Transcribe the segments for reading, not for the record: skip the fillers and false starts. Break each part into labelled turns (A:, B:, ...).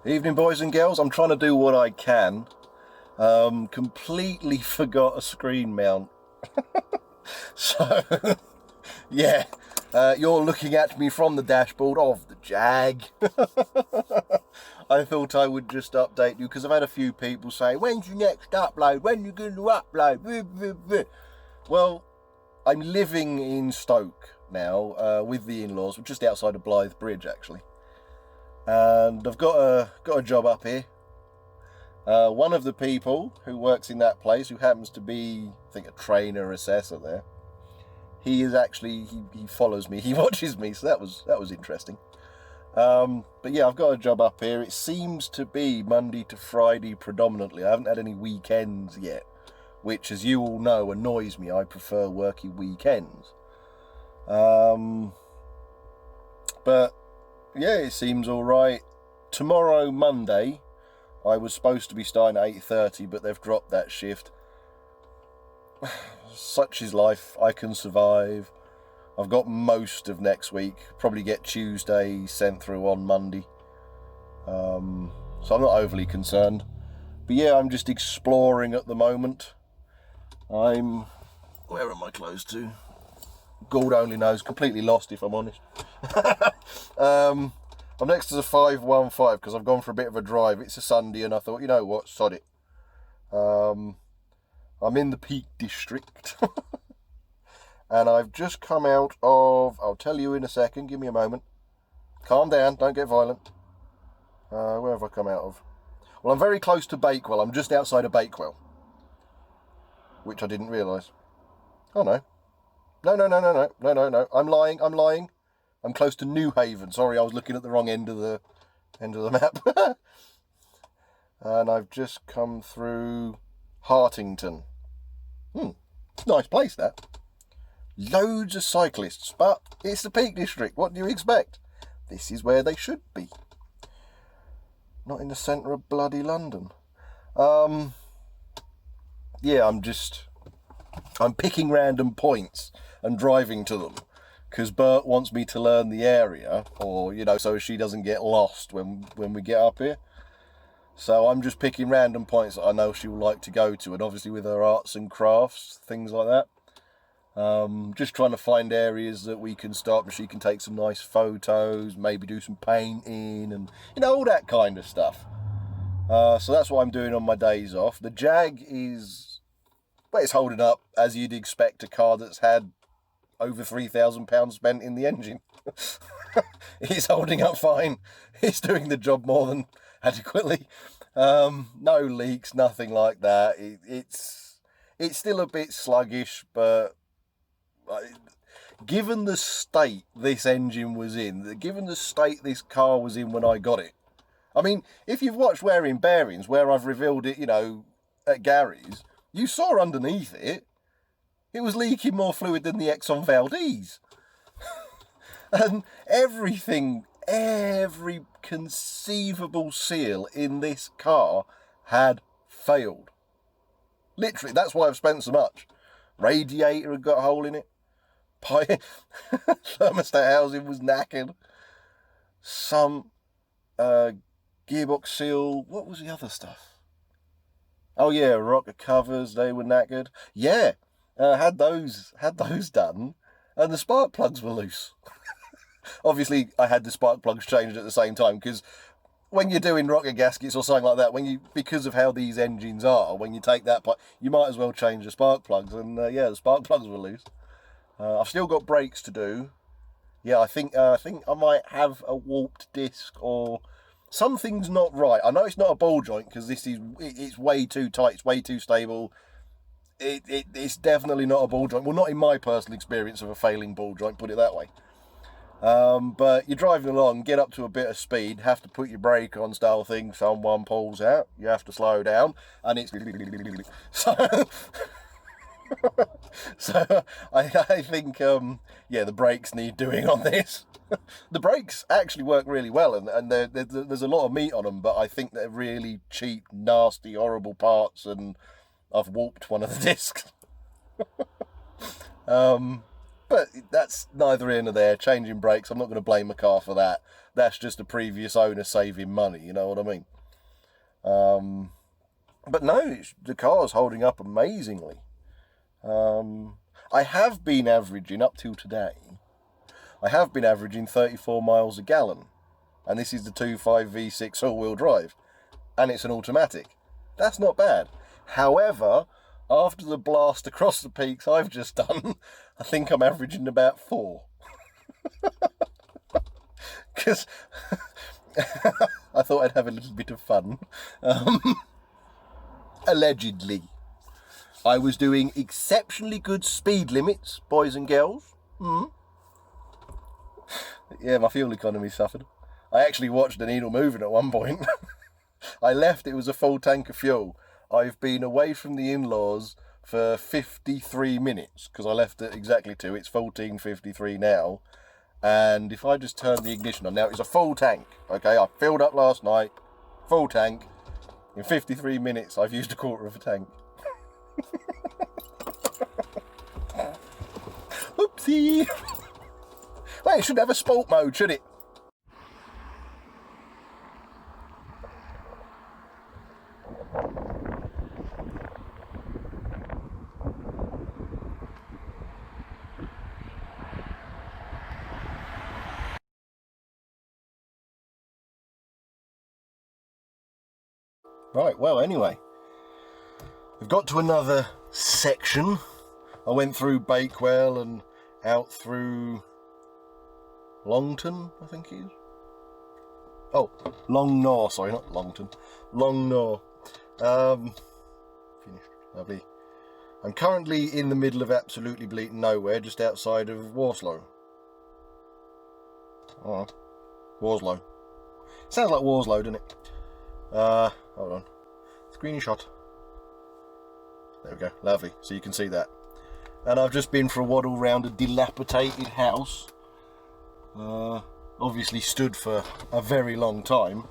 A: Evening, boys and girls. I'm trying to do what I can. Completely forgot a screen mount. So, yeah, you're looking at me from the dashboard of the Jag. I thought I would just update you because I've had a few people say, when's your next upload? When are you going to upload? Well, I'm living in Stoke now with the in-laws. We're just outside of Blythe Bridge, actually. And I've got a job up here. One of the people who works in that place, who happens to be, I think, a trainer assessor there, he is actually, he follows me, he watches me, so that was interesting. But yeah, I've got a job up here. It seems to be Monday to Friday predominantly. I haven't had any weekends yet, which, as you all know, annoys me. I prefer working weekends. But yeah, it seems all right. Tomorrow, Monday, I was supposed to be starting at 8:30, but they've dropped that shift. Such is life. I can survive. I've got most of next week. Probably get Tuesday sent through on Monday. So I'm not overly concerned. But yeah, I'm just exploring at the moment. Where are my clothes to? God only knows. Completely lost, if I'm honest. I'm next to the 515 because I've gone for a bit of a drive. It's a Sunday and I thought, you know what, sod it. I'm in the Peak District. And I've just come out of, I'll tell you in a second, give me a moment. Calm down, don't get violent. Where have I come out of? Well, I'm very close to Bakewell. I'm just outside of Bakewell. Which I didn't realise. Oh no. No. I'm lying. I'm close to New Haven. Sorry, I was looking at the wrong end of the map. And I've just come through Hartington. Nice place, that. Loads of cyclists, but it's the Peak District. What do you expect? This is where they should be. Not in the centre of bloody London. Yeah, I'm picking random points and driving to them. Because Bert wants me to learn the area, or, you know, so she doesn't get lost when we get up here. So I'm just picking random points that I know she will like to go to, and obviously with her arts and crafts, things like that. Just trying to find areas that we can stop and she can take some nice photos, maybe do some painting and, you know, all that kind of stuff. So that's what I'm doing on my days off. The Jag is, well, it's holding up as you'd expect a car that's had over £3,000 spent in the engine. It's holding up fine. It's doing the job more than adequately. No leaks, nothing like that. It's still a bit sluggish, but given the state this engine was in, given the state this car was in when I got it, I mean, if you've watched Wearing Bearings, where I've revealed it, you know, at Gary's, you saw underneath it, it was leaking more fluid than the Exxon Valdez. And everything, every conceivable seal in this car had failed. Literally, that's why I've spent so much. Radiator had got a hole in it. Thermostat housing was knackered. Some gearbox seal. What was the other stuff? Oh yeah, rocker covers, they were knackered. Yeah, had those done, and the spark plugs were loose. Obviously, I had the spark plugs changed at the same time, because when you're doing rocker gaskets or something like that, because of how these engines are, when you take that part, you might as well change the spark plugs. And yeah, the spark plugs were loose. I've still got brakes to do. Yeah, I think I might have a warped disc or something's not right. I know it's not a ball joint because it's way too tight. It's way too stable. It's definitely not a ball joint. Well, not in my personal experience of a failing ball joint. Put it that way. But you're driving along, get up to a bit of speed, have to put your brake on style thing, someone pulls out, you have to slow down, and it's... So I think, yeah, the brakes need doing on this. The brakes actually work really well, and there's a lot of meat on them, but I think they're really cheap, nasty, horrible parts, and I've warped one of the discs. But that's neither here nor there. Changing brakes, I'm not going to blame a car for that. That's just a previous owner saving money, you know what I mean? But no, the car's holding up amazingly. I have been averaging, up till today, I have been averaging 34 miles a gallon. And this is the 2.5 V6 all-wheel drive. And it's an automatic. That's not bad. However, after the blast across the peaks I've just done, I think I'm averaging about 4. Because I thought I'd have a little bit of fun. Allegedly. I was doing exceptionally good speed limits, boys and girls. Yeah, my fuel economy suffered. I actually watched the needle moving at one point. I left, it was a full tank of fuel. I've been away from the in-laws for 53 minutes, because I left at exactly 2. It's 14:53 now. And if I just turn the ignition on now, it's a full tank. Okay, I filled up last night, full tank. In 53 minutes, I've used a quarter of a tank. Oopsie! Well, it should have a sport mode, should it? Right, well, anyway, we've got to another section. I went through Bakewell and out through Longton, I think it is. Oh, Longnaw, sorry, not Longton. Longnaw. Finished. Lovely. I'm currently in the middle of absolutely bleating nowhere, just outside of Warslow. Oh, Warslow. Sounds like Warslow, doesn't it? Hold on. Screenshot. There we go. Lovely. So you can see that. And I've just been for a waddle round a dilapidated house. Obviously stood for a very long time,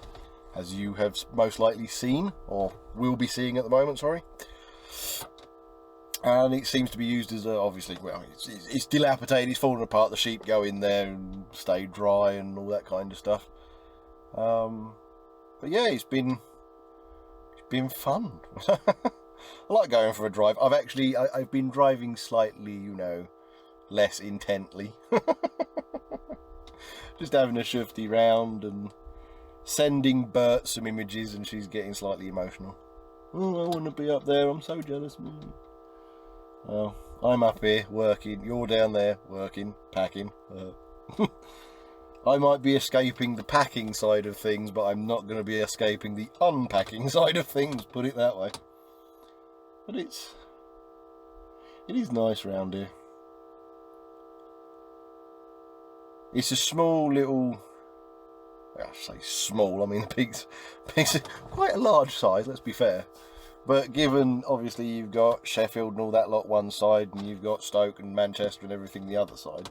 A: as you have most likely seen, or will be seeing at the moment, sorry. And it seems to be used as a, obviously, well, it's dilapidated, it's falling apart, the sheep go in there and stay dry and all that kind of stuff. But yeah, it's been fun. I like going for a drive. I've been driving slightly, you know, less intently. Just having a shifty round and sending Bert some images, and she's getting slightly emotional. Oh, I want to be up there, I'm so jealous. Oh, I'm up here working, you're down there working, packing. I might be escaping the packing side of things, but I'm not going to be escaping the unpacking side of things, put it that way. But it is nice round here. It's a small little, I say small, I mean the peaks are quite a large size, let's be fair. But given, obviously, you've got Sheffield and all that lot one side, and you've got Stoke and Manchester and everything the other side.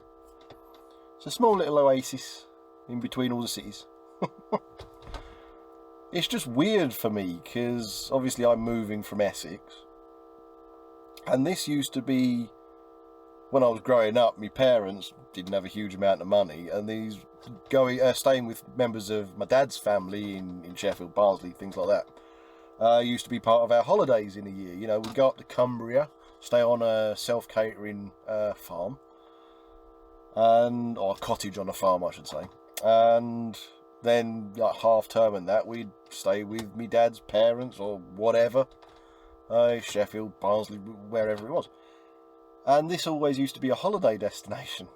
A: It's a small little oasis in between all the cities. It's just weird for me, because obviously I'm moving from Essex. And this used to be, when I was growing up, my parents didn't have a huge amount of money, and these staying with members of my dad's family in Sheffield, Barnsley, things like that, used to be part of our holidays in a year. You know, we'd go up to Cumbria, stay on a self-catering farm, or a cottage on a farm, I should say, and then like half term and that, we'd stay with me dad's parents or whatever, Sheffield, Barnsley, wherever it was. And this always used to be a holiday destination.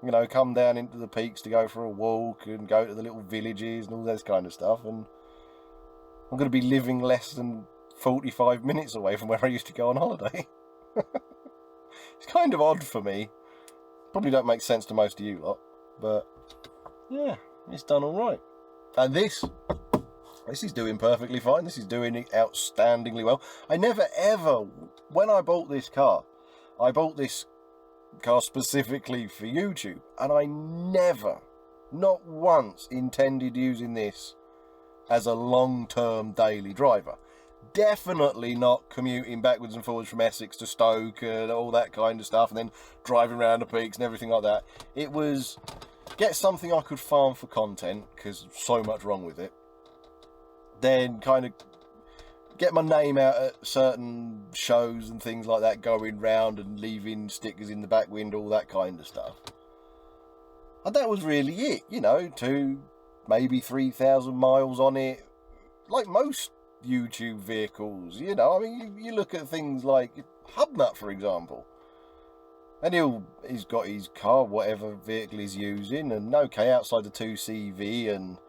A: You know, come down into the peaks to go for a walk and go to the little villages and all this kind of stuff. And I'm going to be living less than 45 minutes away from where I used to go on holiday. It's kind of odd for me. Probably don't make sense to most of you lot. But yeah, it's done all right. And this is doing perfectly fine. This is doing it outstandingly well. I never ever, when I bought this car specifically for YouTube, and I never, not once, intended using this as a long-term daily driver. Definitely not commuting backwards and forwards from Essex to Stoke and all that kind of stuff, and then driving around the peaks and everything like that. It was get something I could farm for content, because so much wrong with it. Then kind of get my name out at certain shows and things like that, going round and leaving stickers in the back window, all that kind of stuff. And that was really it, you know, 2, maybe 3,000 miles on it, like most YouTube vehicles, you know. I mean, you look at things like Hubnut, for example, and he's got his car, whatever vehicle he's using, and okay, outside the 2CV and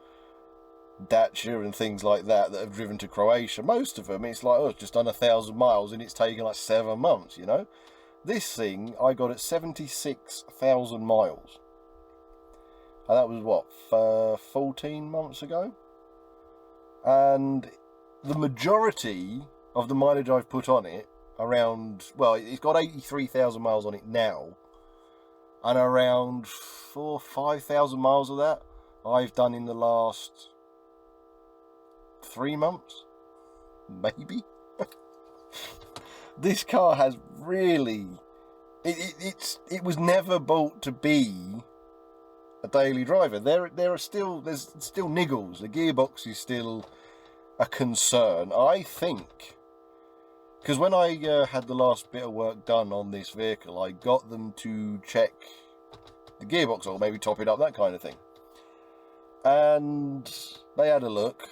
A: Dacia and things like that have driven to Croatia, most of them, it's like, oh, it's just done 1,000 miles and it's taken like 7 months, you know. This thing, I got at 76,000 miles. And that was, what, 14 months ago? And the majority of the mileage I've put on it, around, well, it's got 83,000 miles on it now, and around 5,000 miles of that I've done in the last 3 months, maybe. This car has really, it was never bought to be a daily driver. There's still niggles. The gearbox is still a concern, I think, because when I had the last bit of work done on this vehicle, I got them to check the gearbox or maybe top it up, that kind of thing, and they had a look,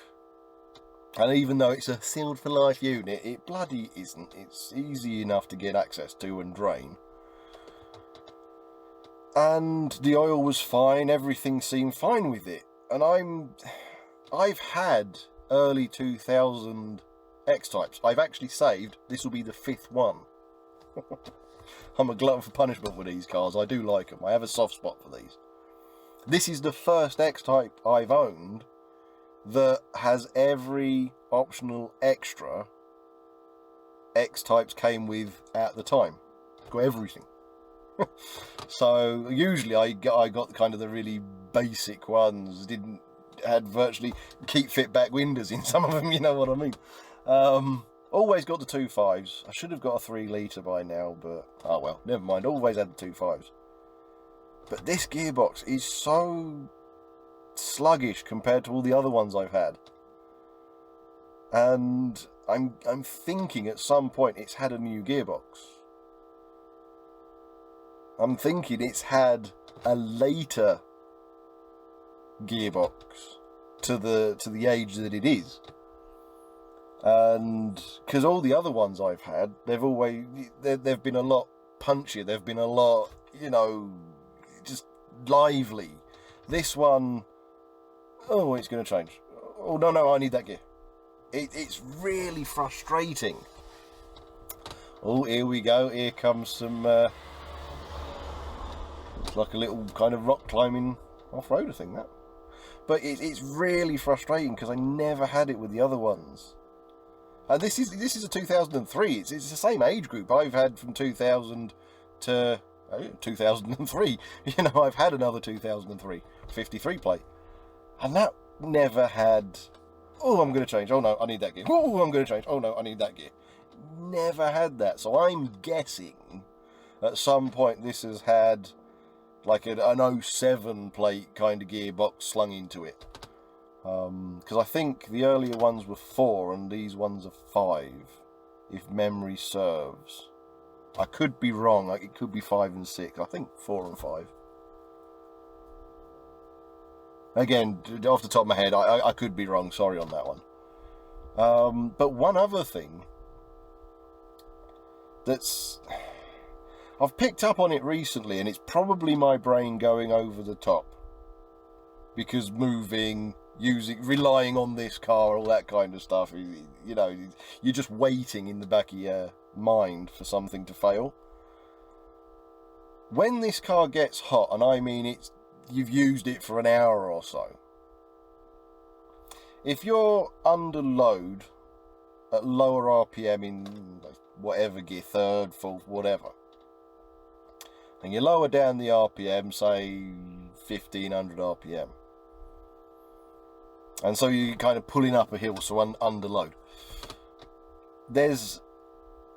A: and even though it's a sealed for life unit, it bloody isn't. It's easy enough to get access to and drain, and the oil was fine, everything seemed fine with it. And I've had early 2000 X-Types. I've actually saved, this will be the 5th one. I'm a glutton for punishment with these cars. I do like them. I have a soft spot for these. This is the first X-Type I've owned that has every optional extra X-Types came with at the time. Got everything. So usually I got kind of the really basic ones, had virtually keep fit back windows in some of them, you know what I mean. Always got the 2.5s. I should have got a 3 litre by now, but oh well, never mind. Always had the 2.5s. But this gearbox is so sluggish compared to all the other ones I've had, and I'm thinking at some point it's had a new gearbox. I'm thinking it's had a later gearbox to the age that it is, and because all the other ones I've had, they've been a lot punchier. They've been a lot, you know, just lively. This one, oh, it's going to change. Oh no, I need that gear. It's really frustrating. Oh, here we go. Here comes some. It's like a little kind of rock climbing off-roader thing, that. But it's really frustrating because I never had it with the other ones. And this is a 2003. It's the same age group. I've had from 2000 to 2003. You know, I've had another 2003 53 plate, and that never had. Oh, I'm going to change. Oh no, I need that gear. Oh, I'm going to change. Oh no, I need that gear. Never had that. So I'm guessing at some point this has had like an 07 plate kind of gearbox slung into it. Because I think the earlier ones were 4 and these ones are 5, if memory serves. I could be wrong. Like, it could be 5 and 6. I think 4 and 5. Again, off the top of my head, I could be wrong. Sorry on that one. But one other thing that's I've picked up on it recently, and it's probably my brain going over the top, because moving, relying on this car, all that kind of stuff, you know, you're just waiting in the back of your mind for something to fail. When this car gets hot, and I mean you've used it for an hour or so, if you're under load at lower RPM in whatever gear, 3rd, 4th, whatever, and you lower down the RPM, say 1500 RPM, and so you're kind of pulling up a hill, so under load, there's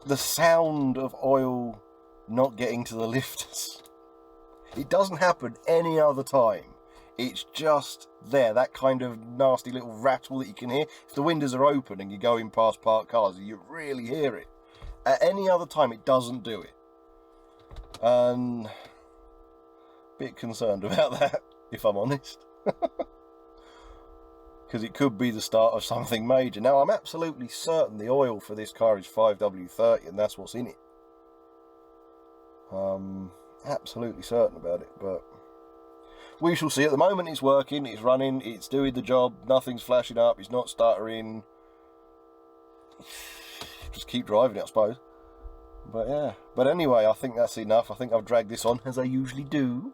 A: the sound of oil not getting to the lifters. It doesn't happen any other time. It's just there, that kind of nasty little rattle that you can hear. If the windows are open and you're going past parked cars, you really hear it. At any other time, it doesn't do it. And a bit concerned about that, if I'm honest. Because it could be the start of something major. Now, I'm absolutely certain the oil for this car is 5W30, and that's what's in it. Absolutely certain about it, but we shall see. At the moment, it's working, it's running, it's doing the job, nothing's flashing up, it's not stuttering. Just keep driving it, I suppose. But yeah. But anyway, I think that's enough. I think I've dragged this on, as I usually do.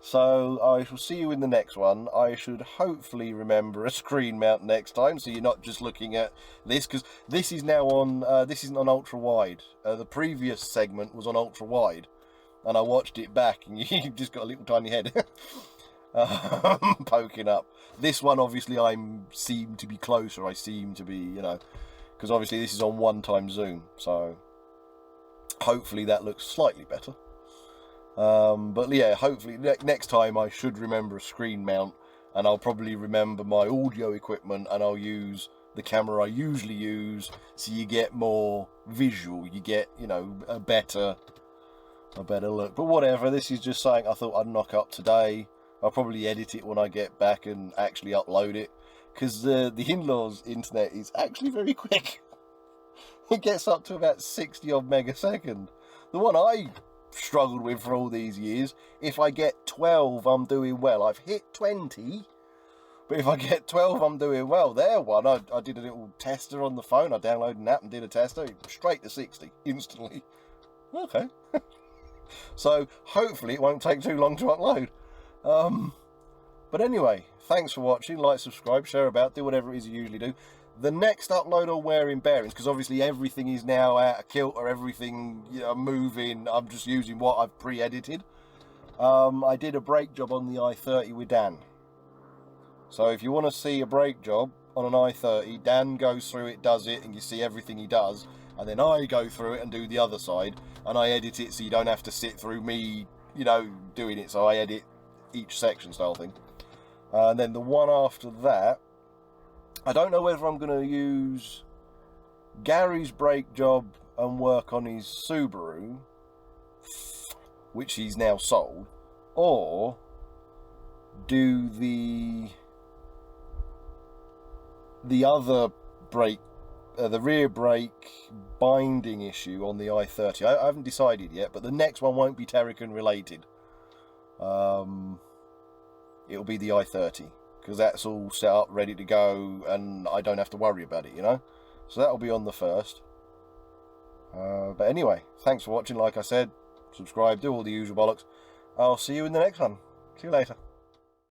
A: So, I shall see you in the next one. I should hopefully remember a screen mount next time, so you're not just looking at this, because this is now on, this isn't on ultra-wide. The previous segment was on ultra-wide, and I watched it back, and you've just got a little tiny head poking up. This one, obviously, I seem to be closer. I seem to be, you know, because obviously this is on 1x zoom, so hopefully that looks slightly better. But yeah, hopefully next time I should remember a screen mount, and I'll probably remember my audio equipment, and I'll use the camera I usually use, so you get more visual, you get, you know, a better look. But whatever, this is just something I thought I'd knock up today. I'll probably edit it when I get back and actually upload it, because the in-laws internet is actually very quick. It gets up to about 60 odd megasecond. The one I struggled with for all these years, if I get 12, I'm doing well. I've hit 20, but if I get 12, I'm doing well. There one, I did a little tester on the phone. I downloaded an app and did a tester, straight to 60 instantly. Okay. So hopefully it won't take too long to upload. But anyway, thanks for watching. Like, subscribe, share about, do whatever it is you usually do. The next upload on wearing bearings, because obviously everything is now out of kilter, everything, you know, moving. I'm just using what I've pre-edited. I did a brake job on the i30 with Dan. So if you want to see a brake job on an i30, Dan goes through it, does it, and you see everything he does. And then I go through it and do the other side, and I edit it so you don't have to sit through me, you know, doing it. So I edit each section style thing. And then the one after that, I don't know whether I'm going to use Gary's brake job and work on his Subaru, which he's now sold, or do the other brake, the rear brake binding issue on the i30. I haven't decided yet, but the next one won't be Terrican related. It'll be the i30. Because that's all set up, ready to go, and I don't have to worry about it, you know? So that'll be on the first. But anyway, thanks for watching. Like I said, subscribe, do all the usual bollocks. I'll see you in the next one. See you later.